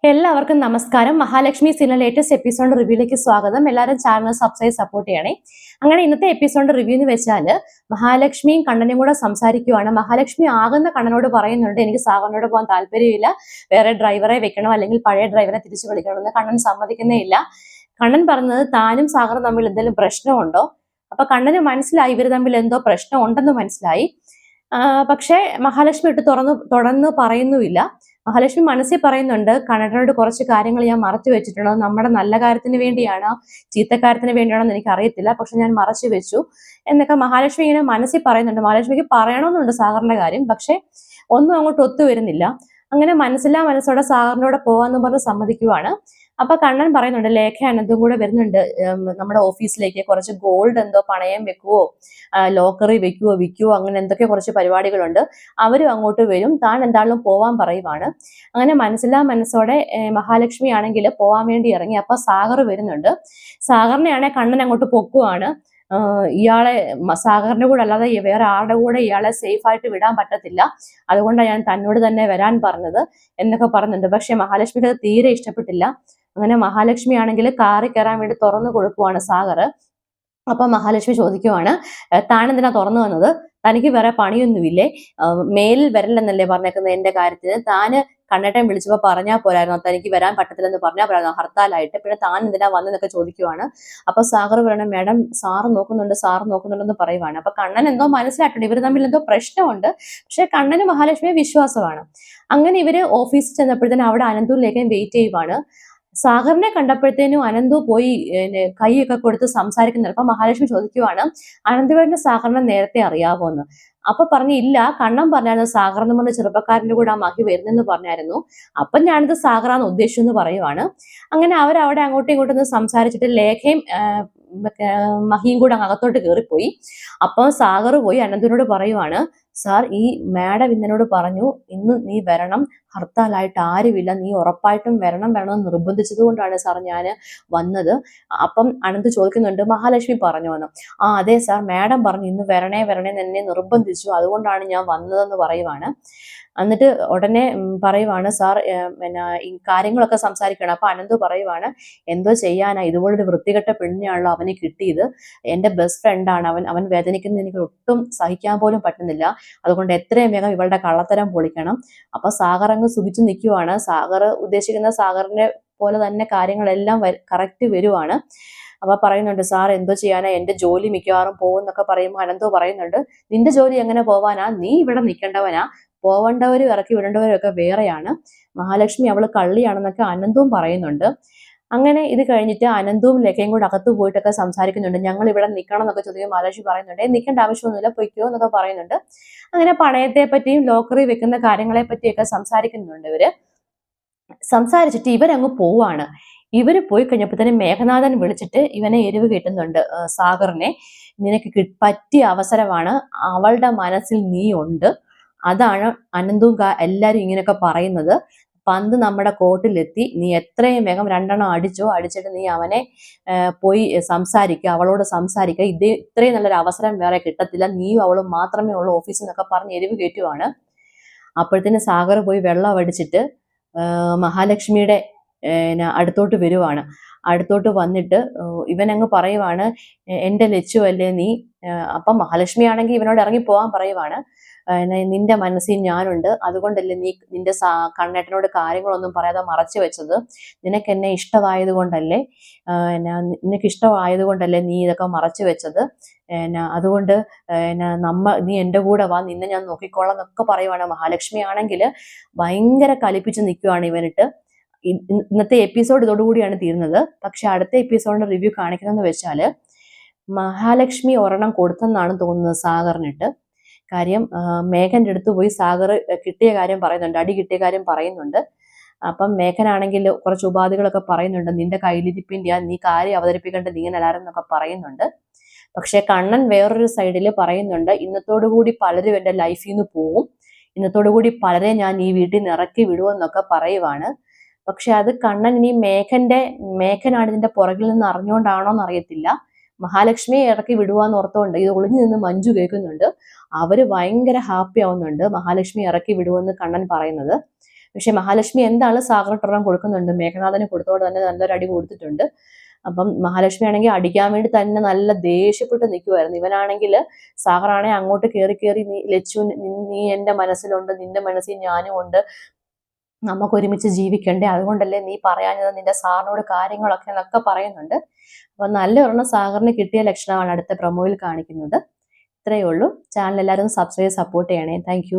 എല്ലാവർക്കും നമസ്കാരം. Mahalakshmi serial latest episode റിവ്യൂയിലേക്ക് സ്വാഗതം. എല്ലാവരും ചാനൽ സപ്പോർട്ട് ചെയ്യണേ. അങ്ങനെ ഇന്നത്തെ എപ്പിസോഡ് റിവ്യൂ എന്ന് വെച്ചാൽ മഹാലക്ഷ്മിയും കണ്ണനും കൂടെ സംസാരിക്കുവാണ്. മഹാലക്ഷ്മി ആകുന്ന കണ്ണനോട് പറയുന്നുണ്ട്, എനിക്ക് സാഗറിനോട് പോകാൻ താല്പര്യമില്ല, വേറെ ഡ്രൈവറെ വെക്കണം, അല്ലെങ്കിൽ പഴയ ഡ്രൈവറെ തിരിച്ചു വിളിക്കണമെന്ന്. കണ്ണൻ സമ്മതിക്കുന്നേ ഇല്ല. കണ്ണൻ പറഞ്ഞത് താനും സാഗറും തമ്മിൽ എന്തെങ്കിലും പ്രശ്നമുണ്ടോ. അപ്പൊ കണ്ണന് മനസ്സിലായി ഇവർ തമ്മിൽ എന്തോ പ്രശ്നം ഉണ്ടെന്ന് മനസ്സിലായി. പക്ഷേ മഹാലക്ഷ്മി തുടർന്ന് പറയുന്നുമില്ല. മഹാലക്ഷ്മി മനസ്സിൽ പറയുന്നുണ്ട്, കണ്ണനോട് കുറച്ച് കാര്യങ്ങൾ ഞാൻ മറച്ചു വെച്ചിട്ടുണ്ട്. നമ്മുടെ നല്ല കാര്യത്തിന് വേണ്ടിയാണോ ചീത്തക്കാര്യത്തിന് വേണ്ടിയാണോ എന്ന് എനിക്ക് അറിയത്തില്ല, പക്ഷെ ഞാൻ മറച്ചു വെച്ചു എന്നൊക്കെ മഹാലക്ഷ്മി ഇങ്ങനെ മനസ്സിൽ പറയുന്നുണ്ട്. മഹാലക്ഷ്മിക്ക് പറയണമെന്നുണ്ട് സാഗറിന്റെ കാര്യം, പക്ഷെ ഒന്നും അങ്ങോട്ട് ഒത്തുവരുന്നില്ല. അങ്ങനെ മനസ്സോടെ സാഗറിനോട് പോവാന്ന് പറഞ്ഞ് സമ്മതിക്കുവാണ്. അപ്പൊ കണ്ണൻ പറയുന്നുണ്ട്, ലേഖ അനന്തും കൂടെ വരുന്നുണ്ട് നമ്മുടെ ഓഫീസിലേക്ക്. കുറച്ച് ഗോൾഡ് എന്തോ പണയം വെക്കുവോ, ലോക്കറി വിൽക്കുവോ, അങ്ങനെ എന്തൊക്കെ കുറച്ച് പരിപാടികളുണ്ട്. അവരും അങ്ങോട്ട് വരും, താൻ എന്തായാലും പോവാൻ പറയുവാണ്. അങ്ങനെ മനസ്സോടെ മഹാലക്ഷ്മി ആണെങ്കിൽ പോവാൻ വേണ്ടി ഇറങ്ങി. അപ്പൊ സാഗർ വരുന്നുണ്ട്. സാഗറിനെയാണെങ്കിൽ കണ്ണൻ അങ്ങോട്ട് പൊക്കുവാണ്. ഇയാളെ സാഗറിന്റെ കൂടെ അല്ലാതെ വേറെ ആരുടെ കൂടെ ഇയാളെ സേഫ് ആയിട്ട് വിടാൻ പറ്റത്തില്ല, അതുകൊണ്ടാണ് ഞാൻ തന്നോട് തന്നെ വരാൻ പറഞ്ഞത് എന്നൊക്കെ പറയുന്നുണ്ട്. പക്ഷെ മഹാലക്ഷ്മിക്ക് അത് തീരെ ഇഷ്ടപ്പെട്ടില്ല. അങ്ങനെ മഹാലക്ഷ്മി ആണെങ്കിൽ കാറിൽ കയറാൻ വേണ്ടി തുറന്നു കൊടുക്കുവാണ് സാഗർ. അപ്പൊ മഹാലക്ഷ്മി ചോദിക്കുവാണ്, താൻ എന്തിനാ തുറന്നു വന്നത്, തനിക്ക് വേറെ പണിയൊന്നുമില്ലേ, മേലിൽ വരലെന്നല്ലേ പറഞ്ഞേക്കുന്നത് എന്റെ കാര്യത്തിന്, താന് കണ്ണേട്ടൻ വിളിച്ചപ്പോ പറഞ്ഞാൽ പോരായിരുന്നോ, തനിക്ക് വരാൻ പറ്റത്തില്ലെന്ന് പറഞ്ഞാൽ പോരായിരുന്നോ ഹർത്താലായിട്ട്, പിന്നെ താൻ എന്തിനാ വന്നെന്നൊക്കെ ചോദിക്കുവാണ്. അപ്പൊ സാഗർ പറയണം, മാഡം സാറ് നോക്കുന്നുണ്ടെന്ന് പറയുവാണ്. അപ്പൊ കണ്ണൻ എന്തോ മനസ്സിലായിട്ടുണ്ട്, ഇവർ തമ്മിൽ എന്തോ പ്രശ്നമുണ്ട്. പക്ഷെ കണ്ണന് മഹാലക്ഷ്മിയെ വിശ്വാസമാണ്. അങ്ങനെ ഇവര് ഓഫീസിൽ ചെന്നപ്പോഴത്തേനും അവിടെ അനന്തൂരിലേക്ക് വെയിറ്റ് ചെയ്യുവാണ്. സാഗറിനെ കണ്ടപ്പോഴത്തേനും അനന്തു പോയി കൈയൊക്കെ കൊടുത്ത് സംസാരിക്കുന്നത്. അപ്പൊ മഹാലക്ഷ്മി ചോദിക്കുവാണ്, അനന്തുവേട്ടന് സാഗറിനെ നേരത്തെ അറിയാവോന്ന്. അപ്പൊ പറഞ്ഞു, ഇല്ല, കണ്ണൻ പറഞ്ഞായിരുന്നു സാഗർ എന്ന് പറഞ്ഞ ചെറുപ്പക്കാരന്റെ കൂടെ ആ മഹി വരുന്നെന്ന് പറഞ്ഞായിരുന്നു. അപ്പൊ ഞാനിത് സാഗറാന്ന് ഉദ്ദേശിച്ചെന്ന് പറയുവാണ്. അങ്ങനെ അവരവിടെ അങ്ങോട്ടും ഇങ്ങോട്ടും സംസാരിച്ചിട്ട് ലേഖയും മഹിയും കൂടെ അകത്തോട്ട് കയറിപ്പോയി. അപ്പൊ സാഗർ പോയി അനന്തുവിനോട് പറയുവാണ്, സാർ, ഈ മാഡം ഇന്നോട് പറഞ്ഞു ഇന്ന് നീ വരണം, ഹർത്താലായിട്ട് ആരുമില്ല, നീ ഉറപ്പായിട്ടും വരണമെന്ന് നിർബന്ധിച്ചത് കൊണ്ടാണ് സാർ ഞാൻ വന്നത്. അപ്പം അനന്ത് ചോദിക്കുന്നുണ്ട്, മഹാലക്ഷ്മി പറഞ്ഞോന്ന്. അതെ സാർ, മാഡം പറഞ്ഞു ഇന്ന് വരണേ എന്നെ നിർബന്ധിച്ചു, അതുകൊണ്ടാണ് ഞാൻ വന്നതെന്ന് പറയുവാണ്. എന്നിട്ട് ഉടനെ പറയുവാണ്, സാർ പിന്നെ ഈ കാര്യങ്ങളൊക്കെ സംസാരിക്കണം. അപ്പൊ അനന്ത് പറയുവാണ്, എന്തോ ചെയ്യാനാ, ഇതുപോലൊരു വൃത്തികെട്ട പെണ്ണിനെയാണല്ലോ അവന് കിട്ടിയത്, എന്റെ ബെസ്റ്റ് ഫ്രണ്ടാണ് അവൻ വേദനിക്കുന്നത് എനിക്ക് ഒട്ടും സഹിക്കാൻ പോലും പറ്റുന്നില്ല, അതുകൊണ്ട് എത്രയും വേഗം ഇവളുടെ കള്ളത്തരം പൊളിക്കണം. അപ്പൊ സാഗർ അങ്ങ് സുഖിച്ചു നിൽക്കുവാണ്. സാഗർ ഉദ്ദേശിക്കുന്ന സാഗറിന്റെ പോലെ തന്നെ കാര്യങ്ങളെല്ലാം കറക്റ്റ് വരുവാണ്. അപ്പൊ പറയുന്നുണ്ട്, സാർ എന്തോ ചെയ്യാനാ, എന്റെ ജോലി മിക്കവാറും പോകുന്നൊക്കെ പറയുമ്പോൾ അനന്തോ പറയുന്നുണ്ട്, നിന്റെ ജോലി എങ്ങനെ പോവാനാ, നീ ഇവിടെ നിൽക്കേണ്ടവനാ, പോവേണ്ടവരും ഇറക്കി വിടേണ്ടവരും ഒക്കെ വേറെയാണ്, മഹാലക്ഷ്മി അവള് കള്ളിയാണെന്നൊക്കെ അനന്തവും പറയുന്നുണ്ട്. അങ്ങനെ ഇത് കഴിഞ്ഞിട്ട് അനന്തവും ലേഖയും കൂടെ അകത്ത് പോയിട്ടൊക്കെ സംസാരിക്കുന്നുണ്ട്. ഞങ്ങൾ ഇവിടെ നിൽക്കണം എന്നൊക്കെ ചോദിക്കുമ്പോൾ മഹാലക്ഷ്മി പറയുന്നുണ്ട്, നിൽക്കേണ്ട ആവശ്യമൊന്നുമില്ല, പൊയ്ക്കോ എന്നൊക്കെ പറയുന്നുണ്ട്. അങ്ങനെ പണയത്തെ പറ്റിയും ലോക്കറി വെക്കുന്ന കാര്യങ്ങളെ പറ്റിയൊക്കെ സംസാരിക്കുന്നുണ്ട് ഇവര്. സംസാരിച്ചിട്ട് ഇവരങ്ങ് പോവാണ്. ഇവര് പോയി കഴിഞ്ഞപ്പോഴത്തേനും മേഘനാഥൻ വിളിച്ചിട്ട് ഇവനെ എരിവ് കിട്ടുന്നുണ്ട്, സാഗറിനെ. നിനക്ക് പറ്റിയ അവസരമാണ്, അവളുടെ മനസ്സിൽ നീ ഉണ്ട്, അതാണ് അനന്തും എല്ലാരും ഇങ്ങനെയൊക്കെ പറയുന്നത്. പന്ത് നമ്മുടെ കോർട്ടിലെത്തി, നീ എത്രയും വേഗം 2 അടിച്ചിട്ട് നീ അവനെ പോയി സംസാരിക്കുക, അവളോട് സംസാരിക്കുക, ഇത്രയും നല്ലൊരു അവസരം വേറെ കിട്ടത്തില്ല, നീയും അവളും മാത്രമേ ഉള്ളൂ ഓഫീസിൽ നിന്നൊക്കെ പറഞ്ഞ് എരിവ് കയറ്റുവാണ്. അപ്പോഴത്തേന് സാഗർ പോയി വെള്ളം അടിച്ചിട്ട് മഹാലക്ഷ്മിയുടെ അടുത്തോട്ട് വരുവാണ്. അടുത്തോട്ട് വന്നിട്ട് ഇവനങ്ങ് പറയുവാണ്, എന്റെ ലച്ചു അല്ലേ നീ. അപ്പം മഹാലക്ഷ്മി ആണെങ്കിൽ ഇവനോട് ഇറങ്ങി പോകാൻ പറയുവാണ്. നിന്റെ മനസ്സിൽ ഞാനുണ്ട്, അതുകൊണ്ടല്ലേ നീ നിന്റെ കണ്ണേട്ടനോട് കാര്യങ്ങളൊന്നും പറയാതെ മറച്ചു വെച്ചത്, നിനക്ക് എന്നെ ഇഷ്ടമായത് കൊണ്ടല്ലേ, നിനക്ക് ഇഷ്ടമായത് കൊണ്ടല്ലേ നീ ഇതൊക്കെ മറച്ചു വെച്ചത്, അതുകൊണ്ട് നീ എൻ്റെ കൂടെ വാ, നിന്നെ ഞാൻ നോക്കിക്കോളാം എന്നൊക്കെ പറയുവാണ്. മഹാലക്ഷ്മി ആണെങ്കിൽ ഭയങ്കര കലിപ്പിച്ച് നിൽക്കുവാണ് ഇവനിട്ട്. ഇന്നത്തെ എപ്പിസോഡ് ഇതോടുകൂടിയാണ് തീരുന്നത്. പക്ഷെ അടുത്ത എപ്പിസോഡിന്റെ റിവ്യൂ കാണിക്കുന്നതെന്ന് വെച്ചാൽ മഹാലക്ഷ്മി ഒരെണ്ണം കൊടുത്തെന്നാണ് തോന്നുന്നത് സാഗറിനിട്ട്. കാര്യം മേഘന്റെ അടുത്ത് പോയി സാഗർ കിട്ടിയ കാര്യം പറയുന്നുണ്ട്, അടി കിട്ടിയ കാര്യം പറയുന്നുണ്ട്. അപ്പം മേഘനാണെങ്കിൽ കുറച്ച് ഉപാധികളൊക്കെ പറയുന്നുണ്ട്, നിന്റെ കയ്യിലിരിപ്പിന്റെ നീ കാര്യം അവതരിപ്പിക്കേണ്ടത് ഇങ്ങനെല്ലാരും എന്നൊക്കെ പറയുന്നുണ്ട്. പക്ഷെ കണ്ണൻ വേറൊരു സൈഡിൽ പറയുന്നുണ്ട്, ഇന്നത്തോടുകൂടി പലരും എൻ്റെ ലൈഫിൽ നിന്ന് പോവും, ഇന്നത്തോടുകൂടി പലരെ ഞാൻ ഈ വീട്ടിൽ നിന്ന് ഇറക്കി വിടുമെന്നൊക്കെ പറയുവാണ്. പക്ഷെ അത് കണ്ണൻ ഇനി മേഘനാണ് ഇതിന്റെ പുറകിൽ നിന്ന് അറിഞ്ഞുകൊണ്ടാണോ എന്നറിയത്തില്ല. മഹാലക്ഷ്മിയെ ഇറക്കി വിടുവാന്ന് ഓർത്തുകൊണ്ട് ഇത് ഒളിഞ്ഞു നിന്ന് മഞ്ജു കേൾക്കുന്നുണ്ട്. അവര് ഭയങ്കര ഹാപ്പി ആവുന്നുണ്ട് മഹാലക്ഷ്മി ഇറക്കി വിടുവെന്ന് കണ്ണൻ പറയുന്നത്. പക്ഷെ മഹാലക്ഷ്മി എന്താണ് സാഗറിട്ടൊരെണ്ണം കൊടുക്കുന്നുണ്ട്, മേഘനാഥന് കൊടുത്തോടെ തന്നെ നല്ലൊരു അടി കൊടുത്തിട്ടുണ്ട്. അപ്പം മഹാലക്ഷ്മി ആണെങ്കിൽ അടിക്കാൻ വേണ്ടി തന്നെ നല്ല ദേഷ്യപ്പെട്ട് നിൽക്കുമായിരുന്നു. ഇവനാണെങ്കിൽ സാഗറാണെങ്കിൽ അങ്ങോട്ട് കയറി കയറി നീ ലച്ചു നീ എൻ്റെ മനസ്സിലുണ്ട്, നിന്റെ മനസ്സിൽ ഞാനും ഉണ്ട്, നമുക്ക് ഒരുമിച്ച് ജീവിക്കണ്ടേ, അതുകൊണ്ടല്ലേ നീ പറയാഞ്ഞത് നിന്റെ സാറിനോട് കാര്യങ്ങളൊക്കെ എന്നൊക്കെ പറയുന്നുണ്ട്. അപ്പൊ നല്ലൊരെണ്ണം സാഗറിന് കിട്ടിയ ലക്ഷണമാണ് അടുത്ത പ്രൊമോയിൽ കാണിക്കുന്നത്. ഇത്രയേ ഉള്ളൂ. ചാനൽ എല്ലാവരും സബ്സ്ക്രൈബ് സപ്പോർട്ട് ചെയ്യണേ. താങ്ക്